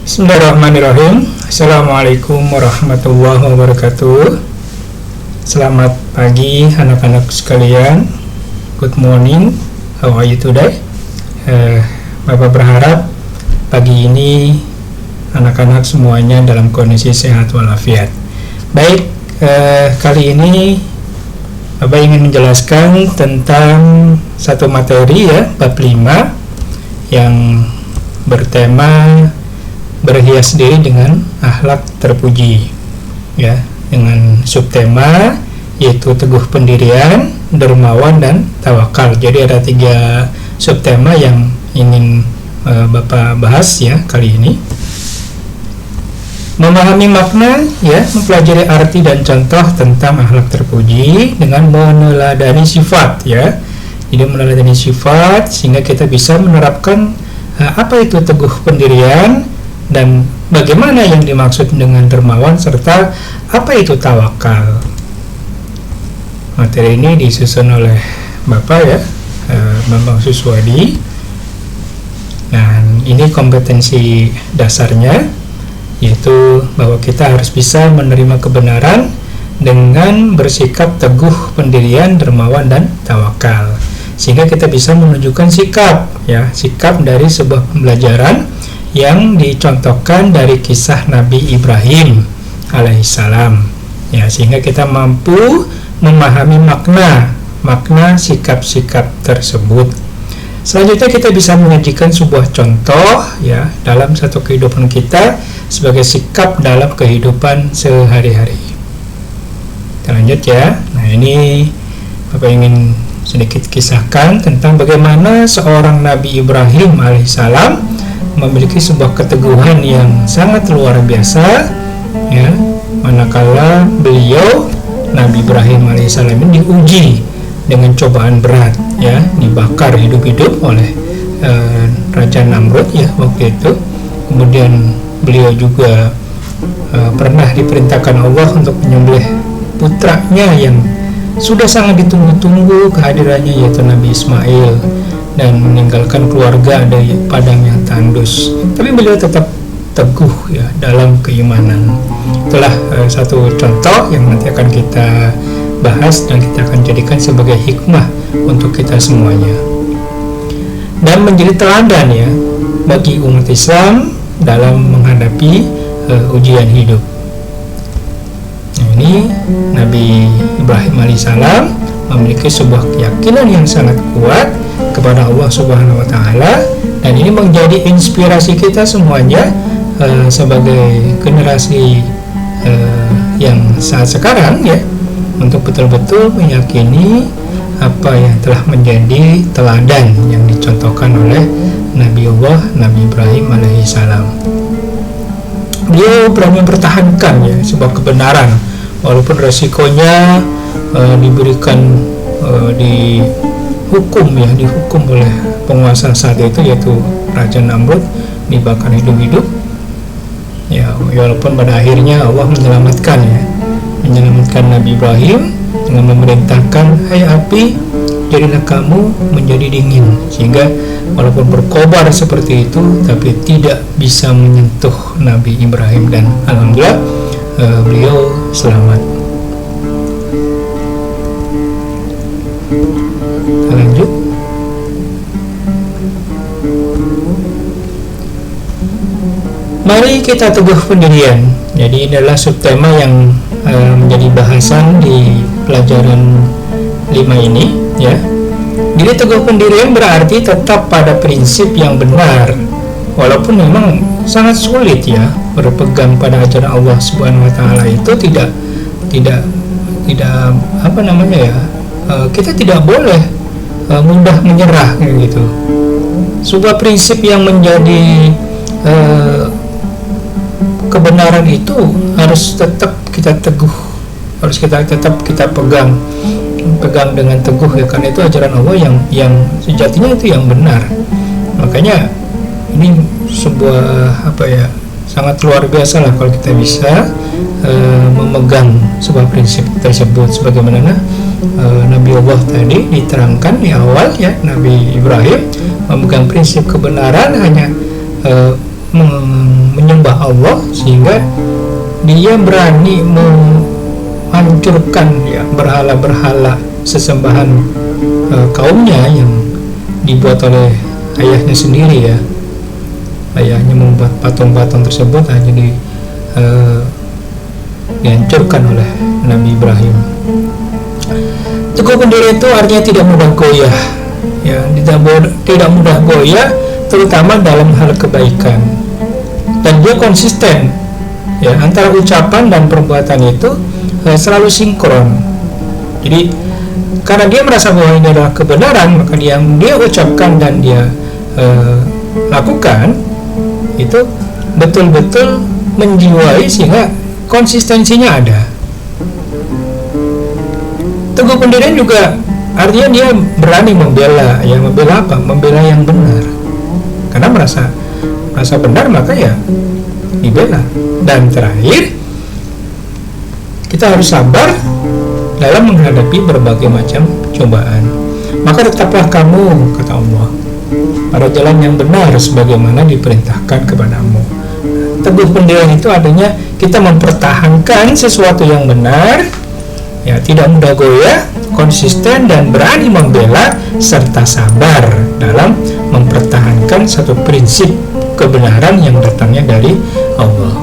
Bismillahirrahmanirrahim. Assalamualaikum warahmatullahi wabarakatuh. Selamat pagi anak-anak sekalian. Good morning. How are you today? Bapak berharap pagi ini anak-anak semuanya dalam kondisi sehat walafiat. Baik, kali ini Bapak ingin menjelaskan tentang satu materi ya, bab 5 yang bertema berhias diri dengan akhlak terpuji ya, dengan subtema yaitu teguh pendirian, dermawan, dan tawakal. Jadi ada 3 subtema yang ingin Bapak bahas ya kali ini. Memahami makna ya, mempelajari arti dan contoh tentang akhlak terpuji dengan meneladani sifat ya. Jadi meneladani sifat sehingga kita bisa menerapkan apa itu teguh pendirian dan bagaimana yang dimaksud dengan dermawan serta apa itu tawakal. Materi ini disusun oleh Bapak ya, Bambang Suswadi. Dan ini kompetensi dasarnya, yaitu bahwa kita harus bisa menerima kebenaran dengan bersikap teguh pendirian, dermawan, dan tawakal, sehingga kita bisa menunjukkan sikap ya, sikap dari sebuah pembelajaran yang dicontohkan dari kisah Nabi Ibrahim alaihissalam ya, sehingga kita mampu memahami makna sikap-sikap tersebut. Selanjutnya kita bisa menyajikan sebuah contoh ya dalam satu kehidupan kita sebagai sikap dalam kehidupan sehari-hari. Kita lanjut ya. Nah, ini Bapak ingin sedikit kisahkan tentang bagaimana seorang Nabi Ibrahim alaihissalam memiliki sebuah keteguhan yang sangat luar biasa ya, manakala beliau Nabi Ibrahim alaihissalam ini diuji dengan cobaan berat ya, dibakar hidup-hidup oleh Raja Namrud ya waktu itu. Kemudian beliau juga pernah diperintahkan Allah untuk menyembelih putranya yang sudah sangat ditunggu-tunggu kehadirannya, yaitu Nabi Ismail, dan meninggalkan keluarga ada padang yang tandus, tapi beliau tetap teguh ya dalam keimanan. Itulah satu contoh yang nanti akan kita bahas dan kita akan jadikan sebagai hikmah untuk kita semuanya dan menjadi teladan ya bagi umat Islam dalam menghadapi ujian hidup. Nah, ini Nabi Ibrahim alaihissalam memiliki sebuah keyakinan yang sangat kuat kepada Allah Subhanahu wa taala, dan ini menjadi inspirasi kita semuanya sebagai generasi yang saat sekarang ya, untuk betul-betul meyakini apa yang telah menjadi teladan yang dicontohkan oleh Nabi Ibrahim alaihissalam. Beliau berani mempertahankan ya sebuah kebenaran walaupun resikonya diberikan dihukum oleh penguasa saat itu, yaitu Raja Namrud, dibakar hidup-hidup ya, walaupun pada akhirnya Allah menyelamatkan Nabi Ibrahim dengan memerintahkan, hai api, jadilah kamu menjadi dingin, sehingga walaupun berkobar seperti itu tapi tidak bisa menyentuh Nabi Ibrahim, dan alhamdulillah beliau selamat. Lanjut. Mari kita teguh pendirian. Jadi ini adalah subtema yang menjadi bahasan di pelajaran 5 ini ya. Jadi teguh pendirian berarti tetap pada prinsip yang benar, walaupun memang sangat sulit ya berpegang pada ajaran Allah Subhanahu wa taala. Itu tidak apa namanya ya, kita tidak boleh mudah menyerah gitu. Sebuah prinsip yang menjadi kebenaran itu harus tetap kita teguh, harus tetap kita pegang dengan teguh ya, karena itu ajaran Allah yang sejatinya itu yang benar. Makanya ini sebuah sangat luar biasa lah kalau kita bisa memegang sebuah prinsip tersebut, sebagaimana Nabi Allah tadi diterangkan di awal ya, Nabi Ibrahim memegang prinsip kebenaran hanya menyembah Allah, sehingga dia berani menghancurkan ya berhala-berhala sesembahan kaumnya yang dibuat oleh ayahnya sendiri ya. Ayahnya membuat patung-patung tersebut hanya dihancurkan oleh Nabi Ibrahim. Teguh pendiri itu artinya tidak mudah goyah ya, tidak mudah goyah terutama dalam hal kebaikan, dan dia konsisten ya antara ucapan dan perbuatan itu selalu sinkron. Jadi karena dia merasa bahwa ini adalah kebenaran, maka dia ucapkan dan dia lakukan itu betul-betul menjiwai, sehingga konsistensinya ada. Teguh pendirian juga artinya dia berani membela apa? Membela yang benar. Karena merasa benar, maka ya dibela. Dan terakhir, kita harus sabar dalam menghadapi berbagai macam cobaan. Maka tetaplah kamu, kata Allah, pada jalan yang benar sebagaimana diperintahkan kepadamu. Teguh pendirian itu artinya kita mempertahankan sesuatu yang benar ya, tidak mudah goyah, konsisten dan berani membela, serta sabar dalam mempertahankan satu prinsip kebenaran yang datangnya dari Allah.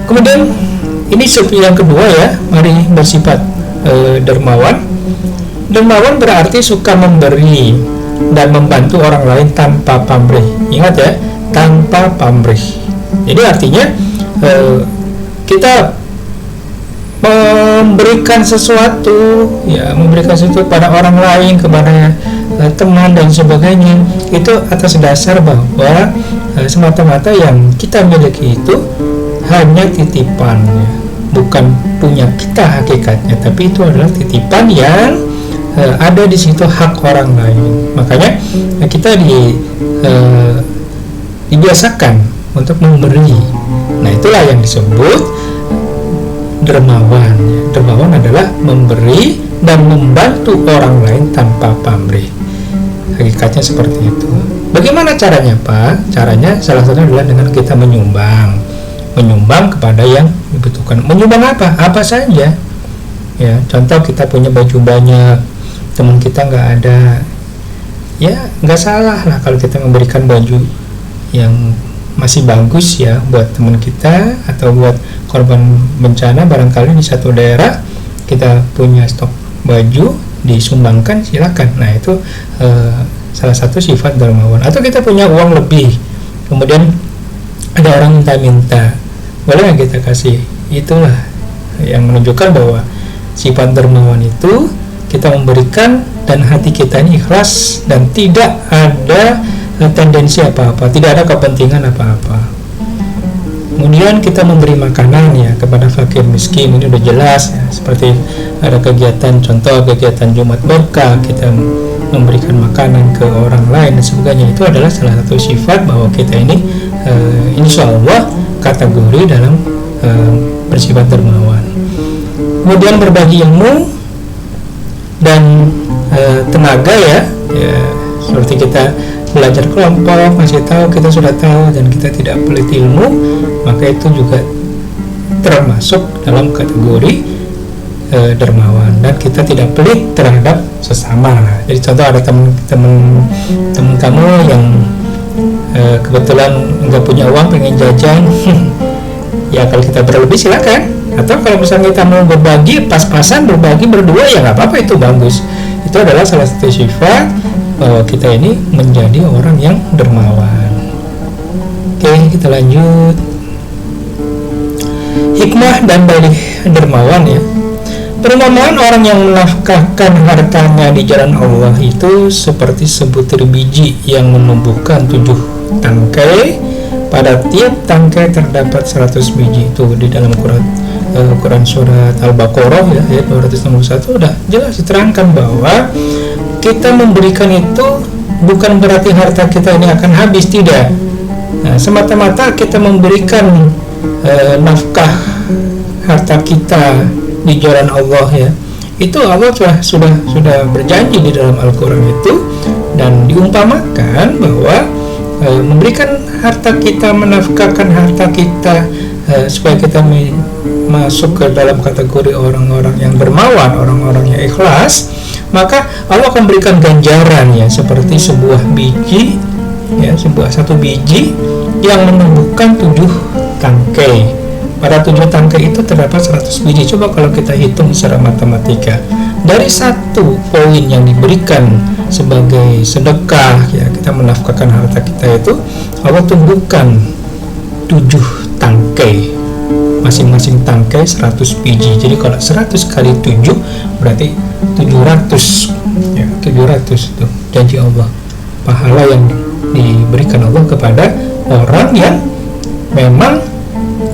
Kemudian ini yang kedua ya, mari bersifat dermawan. Dermawan berarti suka memberi dan membantu orang lain tanpa pamrih. Ingat ya, tanpa pamrih. Jadi artinya kita memberikan sesuatu pada orang lain, kepada teman dan sebagainya, itu atas dasar bahwa semata-mata yang kita miliki itu hanya titipan ya, bukan punya kita hakikatnya, tapi itu adalah titipan yang ada di situ hak orang lain. Makanya kita dibiasakan untuk memberi. Nah, itulah yang disebut dermawan. Dermawan adalah memberi dan membantu orang lain tanpa pamrih. Hakikatnya seperti itu. Bagaimana caranya, Pak? Caranya salah satunya adalah dengan kita menyumbang kepada yang dibutuhkan. Menyumbang apa? Apa saja. Ya, contoh kita punya baju banyak, teman kita nggak ada, ya nggak salah lah kalau kita memberikan baju yang masih bagus ya buat teman kita atau buat korban bencana. Barangkali di satu daerah kita punya stok baju, disumbangkan, silakan. Nah, itu salah satu sifat dermawan. Atau kita punya uang lebih, kemudian ada orang minta, boleh nggak kita kasih? Itulah yang menunjukkan bahwa sifat dermawan itu kita memberikan dan hati kita ini ikhlas dan tidak ada tendensi apa-apa, tidak ada kepentingan apa-apa. Kemudian kita memberi makanan ya kepada fakir miskin, ini udah jelas ya, seperti ada kegiatan, contoh kegiatan Jumat Berkah, kita memberikan makanan ke orang lain dan sebagainya. Itu adalah salah satu sifat bahwa kita ini insya Allah kategori dalam bersifat dermawan. Kemudian berbagi ilmu dan tenaga ya, seperti kita belajar kelompok, masih tahu, kita sudah tahu dan kita tidak pelit ilmu, maka itu juga termasuk dalam kategori dermawan, dan kita tidak pelit terhadap sesama. Jadi contoh ada teman kamu yang kebetulan nggak punya uang, pengen jajan ya kalau kita berlebih silakan, atau kalau misalnya kita mau berbagi, pas-pasan berbagi berdua ya nggak apa-apa, itu bagus. Itu adalah salah satu sifat bahwa kita ini menjadi orang yang dermawan. Oke, kita lanjut. Hikmah dan balik dermawan ya. Perumpamaan orang yang menafkahkan hartanya di jalan Allah itu seperti sebutir biji yang menumbuhkan 7 tangkai. Pada tiap tangkai terdapat 100 biji. Itu di dalam Quran surat Al-Baqarah ya, ayat 261 udah jelas diterangkan bahwa kita memberikan itu bukan berarti harta kita ini akan habis, tidak. Nah, semata-mata kita memberikan nafkah harta kita di jalan Allah ya, Itu Allah sudah berjanji di dalam Al-Quran itu, dan diumpamakan bahwa memberikan harta kita, menafkahkan harta kita supaya kita masuk ke dalam kategori orang-orang yang dermawan, orang-orang yang ikhlas, maka Allah akan berikan ganjaran ya, seperti sebuah biji ya, satu biji yang menumbuhkan 7 tangkai. Pada 7 tangkai itu terdapat 100 biji. Coba kalau kita hitung secara matematika, dari 1 poin yang diberikan sebagai sedekah ya, kita menafkahkan harta kita itu, Allah tumbuhkan 7 tangkai, masing-masing tangkai 100 biji. Jadi kalau 100 kali 7 berarti 700 ya, 700 itu janji Allah, pahala yang diberikan Allah kepada orang yang memang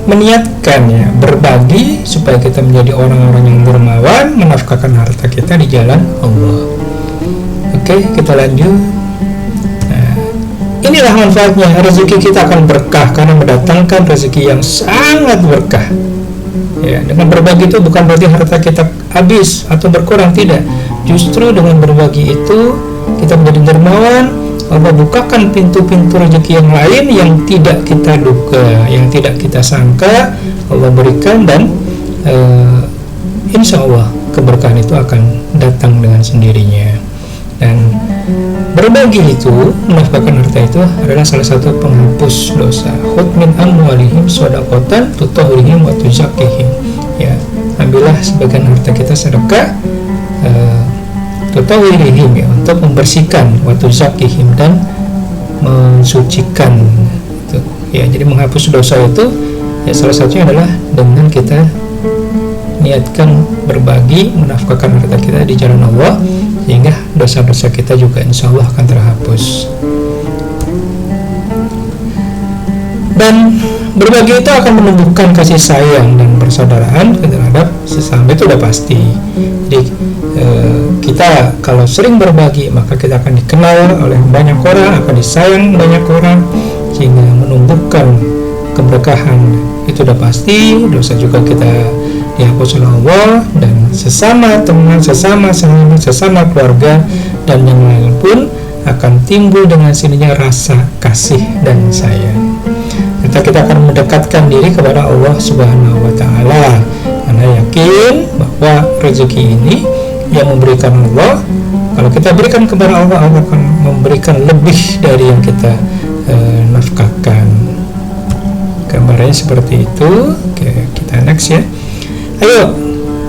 meniatkan ya, berbagi supaya kita menjadi orang-orang yang dermawan, menafkahkan harta kita di jalan Allah. Oke, kita lanjut. Nah, inilah manfaatnya, rezeki kita akan berkah karena mendatangkan rezeki yang sangat berkah. Ya, dengan berbagi itu bukan berarti harta kita habis atau berkurang, tidak. Justru dengan berbagi itu kita menjadi dermawan. Allah bukakan pintu-pintu rezeki yang lain yang tidak kita duga, yang tidak kita sangka, Allah berikan, dan insya Allah keberkahan itu akan datang dengan sendirinya. Dan berbagi itu, menafkahkan harta itu adalah salah satu penghapus dosa. Khudh min amwalihim shadaqatan tutahhirihim wa tuzakkihim. Ya, ambillah sebagian harta kita sedekah, tutahhirihim ya, untuk membersihkan, wa tuzakkihim, dan mensucikan itu. Ya, jadi menghapus dosa itu ya salah satunya adalah dengan kita niatkan berbagi, menafkahkan harta kita di jalan Allah, sehingga dosa-dosa kita juga insya Allah akan terhapus. Dan berbagi itu akan menumbuhkan kasih sayang dan persaudaraan terhadap sesama, itu udah pasti. Jadi kita kalau sering berbagi, maka kita akan dikenal oleh banyak orang, akan disayang banyak orang, sehingga menumbuhkan keberkahan, itu udah pasti. Dosa juga kita dihapus oleh Allah, dan sesama teman, sesama sahabat, sesama keluarga, dan yang lain pun akan timbul dengan sininya rasa kasih dan sayang. Kita akan mendekatkan diri kepada Allah Subhanahu wa Ta'ala, karena yakin bahwa rezeki ini yang memberikan Allah. Kalau kita berikan kepada Allah, Allah akan memberikan lebih dari yang kita nafkahkan. Gambarnya seperti itu. Oke, kita next ya. Ayo,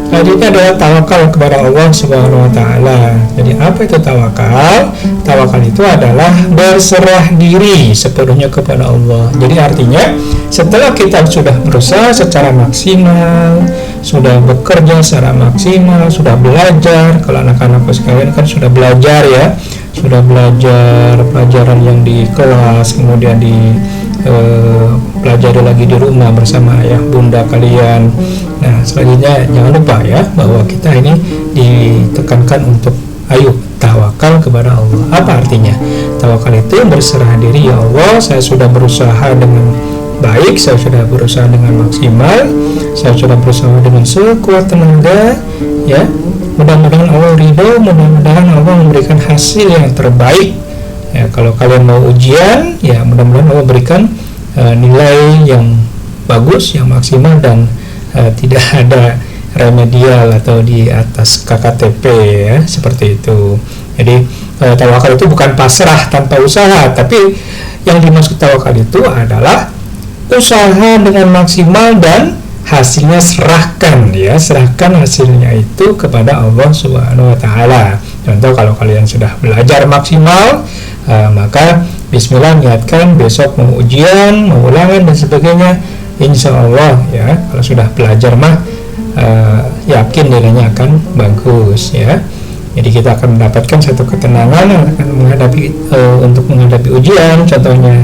selanjutnya adalah tawakal kepada Allah Subhanahu wa Ta'ala. Jadi apa itu tawakal? Tawakal itu adalah berserah diri sepenuhnya kepada Allah. Jadi artinya setelah kita sudah berusaha secara maksimal, sudah bekerja secara maksimal, sudah belajar, kalau anak-anak sekalian kan sudah belajar ya, sudah belajar pelajaran yang di kelas, kemudian pelajari lagi di rumah bersama ayah bunda kalian. Nah, selanjutnya jangan lupa ya, bahwa kita ini ditekankan untuk ayo tawakal kepada Allah. Apa artinya? Tawakal itu berserah diri, ya Allah, saya sudah berusaha dengan baik, saya sudah berusaha dengan maksimal, saya sudah berusaha dengan sekuat tenaga ya. Mudah-mudahan Allah ridho, mudah-mudahan Allah memberikan hasil yang terbaik. Ya, kalau kalian mau ujian, ya mudah-mudahan Allah berikan nilai yang bagus, yang maksimal, dan tidak ada remedial atau di atas KKTP ya, seperti itu. Jadi tawakal itu bukan pasrah tanpa usaha, tapi yang dimaksud tawakal itu adalah usaha dengan maksimal dan hasilnya serahkan ya, serahkan hasilnya itu kepada Allah Subhanahu wa Ta'ala. Contoh, kalau kalian sudah belajar maksimal, maka bismillah, niatkan besok mau ujian, mau ulangan dan sebagainya, insya Allah ya, kalau sudah belajar mah yakin nilainya akan bagus ya. Jadi kita akan mendapatkan satu ketenangan akan untuk menghadapi ujian contohnya.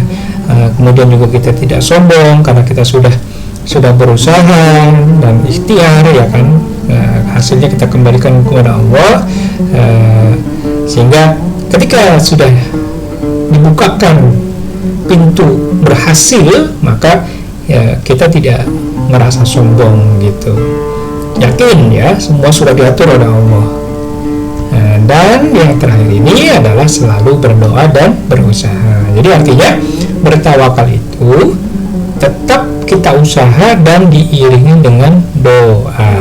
Kemudian juga kita tidak sombong karena kita sudah berusaha dan ikhtiar ya kan. Hasilnya kita kembalikan kepada Allah, sehingga ketika sudah dibukakan pintu berhasil, maka ya kita tidak merasa sombong gitu. yakin ya semua sudah diatur oleh Allah. Nah, dan yang terakhir ini adalah selalu berdoa dan berusaha. Jadi artinya bertawakal itu tetap kita usaha dan diiringi dengan doa.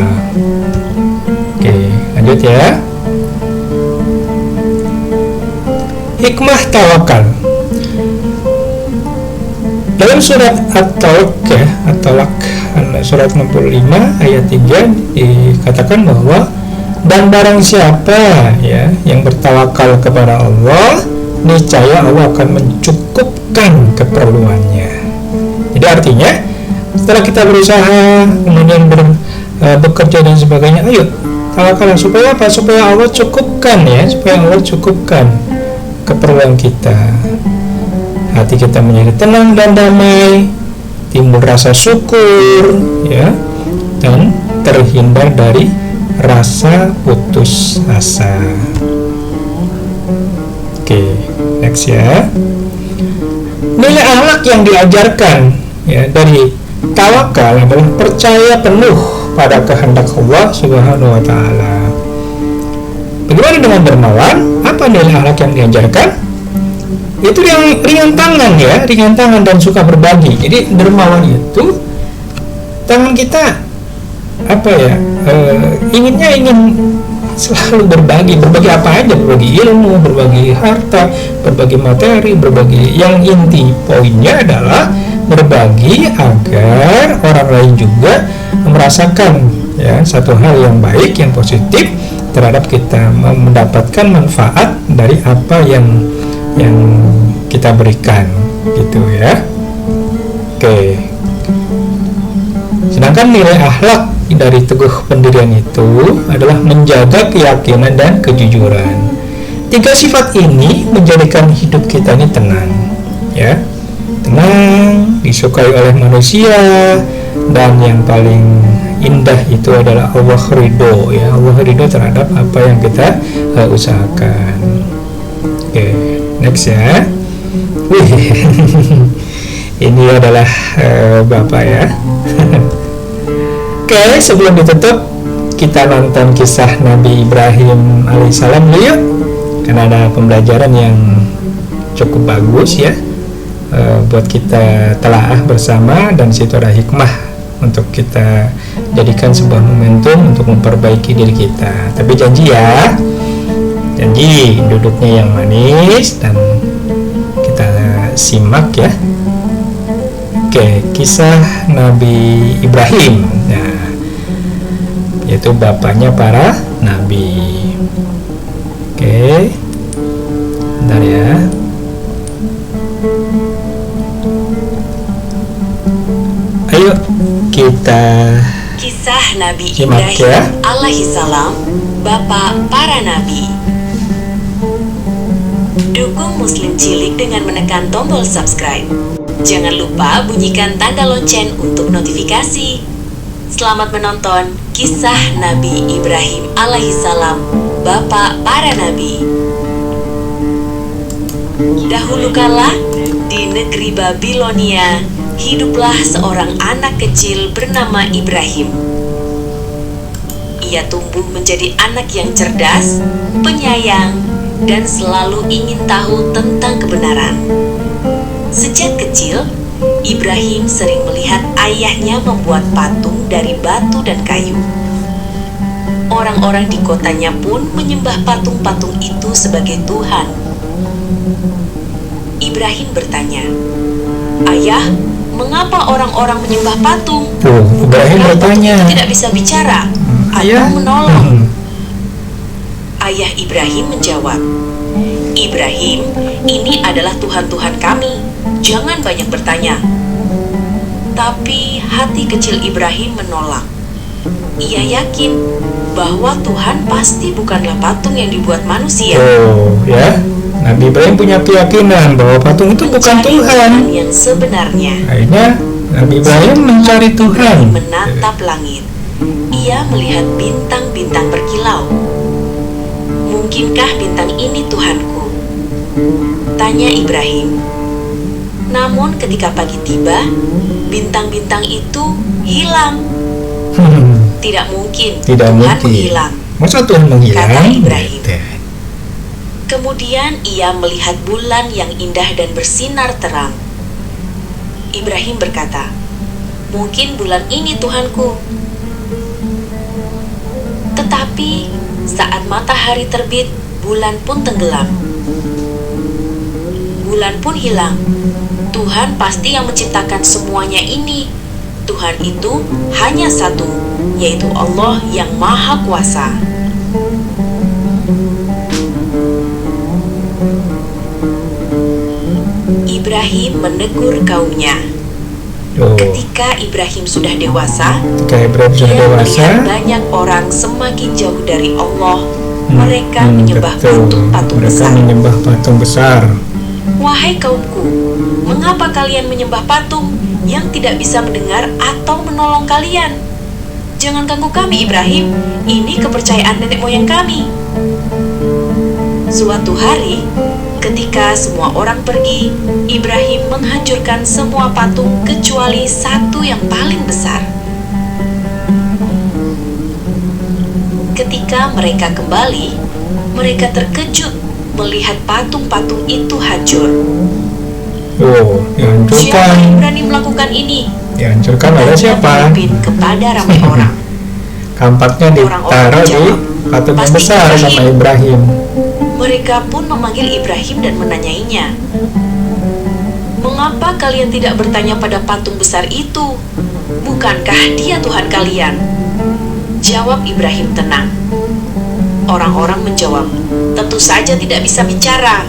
Oke, lanjut ya. Hikmah tawakal. Dalam surat At-Talaq ya, At-Talaq surat 65 ayat 3 dikatakan bahwa dan barang siapa ya yang bertawakal kepada Allah, niscaya Allah akan mencukupkan keperluannya. Jadi artinya setelah kita berusaha kemudian bekerja dan sebagainya, ayo tawakal supaya apa? Supaya Allah cukupkan ya, supaya Allah cukupkan keperluan kita. Hati kita menjadi tenang dan damai, timbul rasa syukur ya, dan terhindar dari rasa putus asa. Oke, next ya. Nilai akhlak yang diajarkan ya dari tawakal adalah percaya penuh pada kehendak Allah Subhanahu wa taala. Bagaimana dengan dermawan? Apa nilai akhlak yang diajarkan? Itu yang ringan tangan ya, ringan tangan dan suka berbagi. Jadi dermawan itu tangan kita apa ya? Ingin selalu berbagi apa aja, berbagi ilmu, berbagi harta, berbagi materi, berbagi. Yang inti poinnya adalah berbagi agar orang lain juga merasakan ya satu hal yang baik, yang positif terhadap kita, mendapatkan manfaat dari apa yang kita berikan gitu ya. Oke. Sedangkan nilai akhlak dari teguh pendirian itu adalah menjaga keyakinan dan kejujuran. 3 sifat ini menjadikan hidup kita ini tenang ya. Tenang, disukai oleh manusia, dan yang paling indah itu adalah Allah ridho ya. Allah ridho terhadap apa yang kita usahakan. Oke, next ya. Wih, ini adalah Bapak ya. Oke, sebelum ditutup kita nonton kisah Nabi Ibrahim alaihissalam dulu yuk, karena ada pembelajaran yang cukup bagus ya, buat kita telaah bersama, dan situ ada hikmah untuk kita jadikan sebuah momentum untuk memperbaiki diri kita. Tapi janji ya, janji duduknya yang manis dan kita simak ya. Oke, kisah Nabi Ibrahim ya, yaitu bapaknya para nabi. Oke, bentar ya. Ayo kita kisah Nabi simak Ibrahim ya. alaihissalam, bapak para nabi. Dukung Muslim Cilik dengan menekan tombol subscribe. Jangan lupa bunyikan tanda lonceng untuk notifikasi. Selamat menonton kisah Nabi Ibrahim alaihissalam, bapak para nabi. Dahulu kala, di negeri Babilonia, hiduplah seorang anak kecil bernama Ibrahim. Ia tumbuh menjadi anak yang cerdas, penyayang, dan selalu ingin tahu tentang kebenaran. Sejak kecil, Ibrahim sering melihat ayahnya membuat patung dari batu dan kayu. Orang-orang di kotanya pun menyembah patung-patung itu sebagai Tuhan. Ibrahim bertanya, "Ayah, mengapa orang-orang menyembah patung? Ibrahim bertanya, patung itu tidak bisa bicara atau menolong?" Ayah Ibrahim menjawab, "Ibrahim, ini adalah Tuhan-Tuhan kami. Jangan banyak bertanya." Tapi hati kecil Ibrahim menolak. Ia yakin bahwa Tuhan pasti bukanlah patung yang dibuat manusia. Ya, Nabi Ibrahim punya keyakinan bahwa patung itu bukan Tuhan. Yang sebenarnya. Akhirnya Nabi Ibrahim mencari Tuhan. Menatap langit, ia melihat bintang-bintang berkilau. "Mungkinkah bintang ini Tuhanku?" tanya Ibrahim. Namun ketika pagi tiba, bintang-bintang itu hilang. Tidak mungkin Tidak Tuhan mungkin. menghilang. Masa Tuhan menghilang? Kata Ibrahim. Gitu. Kemudian ia melihat bulan yang indah dan bersinar terang. Ibrahim berkata, "Mungkin bulan ini Tuhanku." Tetapi saat matahari terbit, bulan pun tenggelam. Bulan pun hilang. Tuhan pasti yang menciptakan semuanya ini. Tuhan itu hanya satu, yaitu Allah yang Maha Kuasa. Ibrahim menegur kaumnya. Oh, Ketika Ibrahim sudah dewasa, ketika Ibrahim sudah ia dewasa, melihat banyak orang semakin jauh dari Allah. Mereka menyembah betul. patung-patung Mereka besar. menyembah patung besar. Wahai kaumku, mengapa kalian menyembah patung yang tidak bisa mendengar atau menolong kalian? Jangan ganggu kami, Ibrahim. Ini kepercayaan nenek moyang kami. Suatu hari, ketika semua orang pergi, Ibrahim menghancurkan semua patung kecuali satu yang paling besar. Ketika mereka kembali, mereka terkejut melihat patung-patung itu hancur. Oh, Siapa yang dihancurkan. berani melakukan ini? Dihancurkan oleh Tanya siapa? pemimpin kepada ramai orang. Kampaknya ditaruh di patung yang "Pasti besar sama Ibrahim. Mereka pun memanggil Ibrahim dan menanyainya, "Mengapa kalian tidak bertanya pada patung besar itu? Bukankah dia Tuhan kalian?" Jawab Ibrahim tenang. Orang-orang menjawab, "Tentu saja tidak bisa bicara."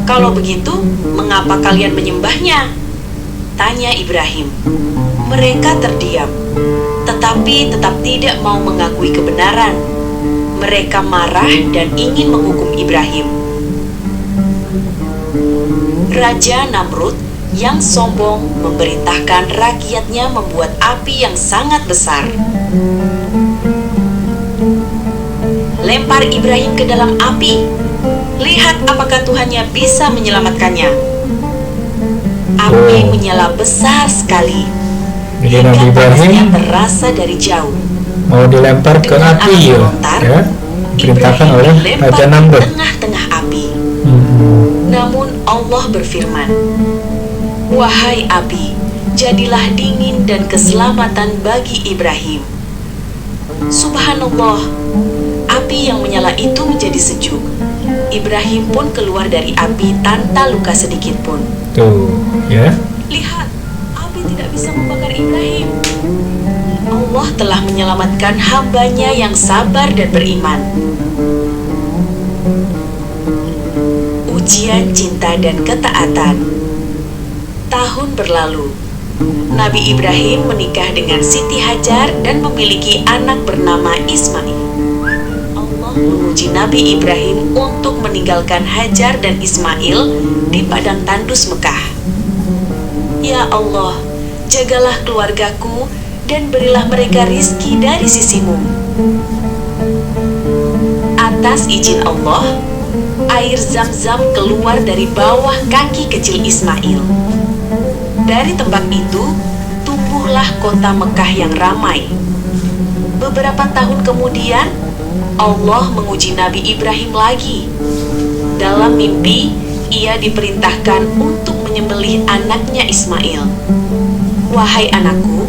"Kalau begitu, mengapa kalian menyembahnya?" tanya Ibrahim. Mereka terdiam, tetapi tetap tidak mau mengakui kebenaran. Mereka marah dan ingin menghukum Ibrahim. Raja Namrud yang sombong memerintahkan rakyatnya membuat api yang sangat besar. Lempar Ibrahim ke dalam api. Lihat apakah Tuhannya bisa menyelamatkannya. Api Oh. menyala besar sekali. Jadi Hingga Nabi panasnya Ibrahim terasa dari jauh. mau dilempar ke Dengan api anak ya, melontar, diperintahkan Ibrahim oleh dilempar Raja di Namrud. tengah-tengah api. Hmm. Namun Allah berfirman, "Wahai api, jadilah dingin dan keselamatan bagi Ibrahim." Subhanallah, api yang menyala itu menjadi sejuk. Ibrahim pun keluar dari api tanpa luka sedikit pun. Tuh, ya. Lihat, api tidak bisa membakar Ibrahim. Allah telah menyelamatkan hambanya yang sabar dan beriman. Ujian cinta dan ketaatan. Tahun berlalu. Nabi Ibrahim menikah dengan Siti Hajar dan memiliki anak bernama Ismail. Allah menguji Nabi Ibrahim untuk meninggalkan Hajar dan Ismail di padang tandus Mekah. Ya Allah, jagalah keluargaku dan berilah mereka rizki dari sisimu. Atas izin Allah, air Zam-Zam keluar dari bawah kaki kecil Ismail. Dari tempat itu, tumbuhlah kota Mekah yang ramai. Beberapa tahun kemudian, Allah menguji Nabi Ibrahim lagi. Dalam mimpi, ia diperintahkan untuk menyembelih anaknya Ismail. "Wahai anakku,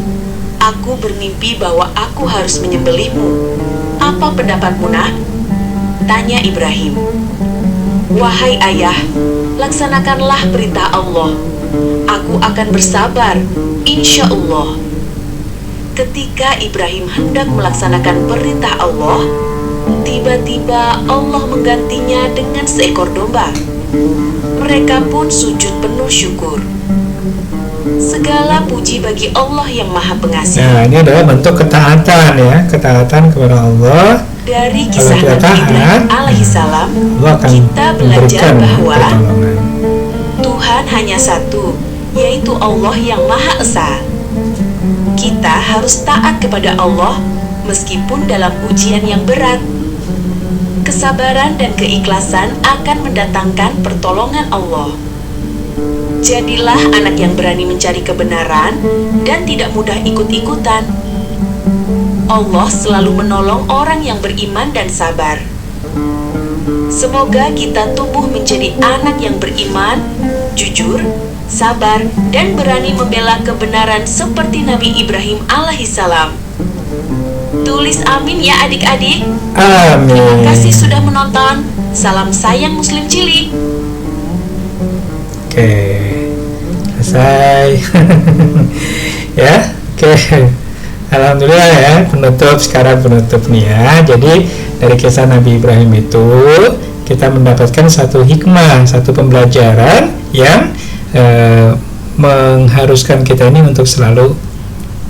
aku bermimpi bahwa aku harus menyembelihmu. Apa pendapatmu, nak?" tanya Ibrahim. "Wahai ayah, laksanakanlah perintah Allah. Aku akan bersabar, insya Allah." Ketika Ibrahim hendak melaksanakan perintah Allah, tiba-tiba Allah menggantinya dengan seekor domba. Mereka pun sujud penuh syukur. Segala puji bagi Allah yang Maha Pengasih. Nah, ini adalah bentuk ketaatan ya, ketaatan kepada Allah. Dari Kalau kisah kita Nabi taat, Ibrahim alaihissalam, Allah akan kita belajar memberikan bahwa pertolongan. Tuhan hanya satu, yaitu Allah yang Maha Esa. Kita harus taat kepada Allah meskipun dalam ujian yang berat. Kesabaran dan keikhlasan akan mendatangkan pertolongan Allah. Jadilah anak yang berani mencari kebenaran dan tidak mudah ikut-ikutan. Allah selalu menolong orang yang beriman dan sabar. Semoga kita tumbuh menjadi anak yang beriman, jujur, sabar, dan berani membela kebenaran seperti Nabi Ibrahim alaihissalam. Tulis amin ya adik-adik. Amin. Terima kasih sudah menonton. Salam sayang Muslim Cilik. Oke, selesai. Ya, oke. Alhamdulillah ya, penutup nih ya. Jadi dari kisah Nabi Ibrahim itu kita mendapatkan satu hikmah, satu pembelajaran yang mengharuskan kita ini untuk selalu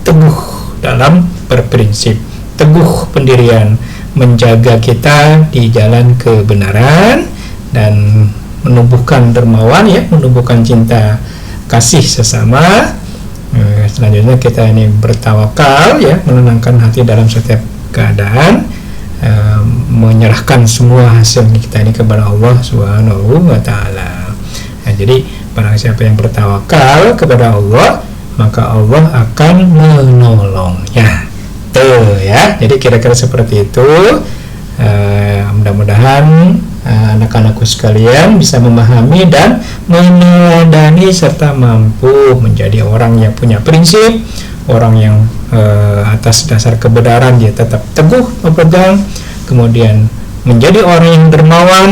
teguh dalam berprinsip, teguh pendirian, menjaga kita di jalan kebenaran dan menumbuhkan dermawan ya, menumbuhkan cinta kasih sesama. Selanjutnya kita ini bertawakal ya, menenangkan hati dalam setiap keadaan, menyerahkan semua hasil kita ini kepada Allah Subhanahu wa taala. Nah, jadi barang siapa yang bertawakal kepada Allah, maka Allah akan menolongnya. Tuh ya. Jadi kira-kira seperti itu. Mudah-mudahan anak-anakku sekalian bisa memahami dan meneladani serta mampu menjadi orang yang punya prinsip, orang yang atas dasar kebenaran dia tetap teguh berpegang, kemudian menjadi orang yang dermawan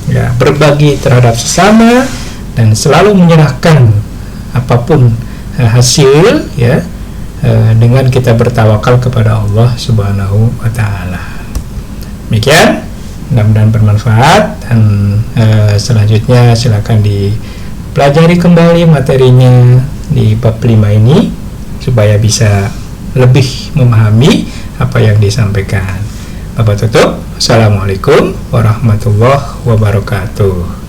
ya, berbagi terhadap sesama dan selalu menyerahkan apapun hasil ya, dengan kita bertawakal kepada Allah Subhanahu wa taala. Demikian, mudah-mudahan bermanfaat dan selanjutnya silakan dipelajari kembali materinya di bab 5 ini supaya bisa lebih memahami apa yang disampaikan. Bapak tutup. Assalamualaikum warahmatullahi wabarakatuh.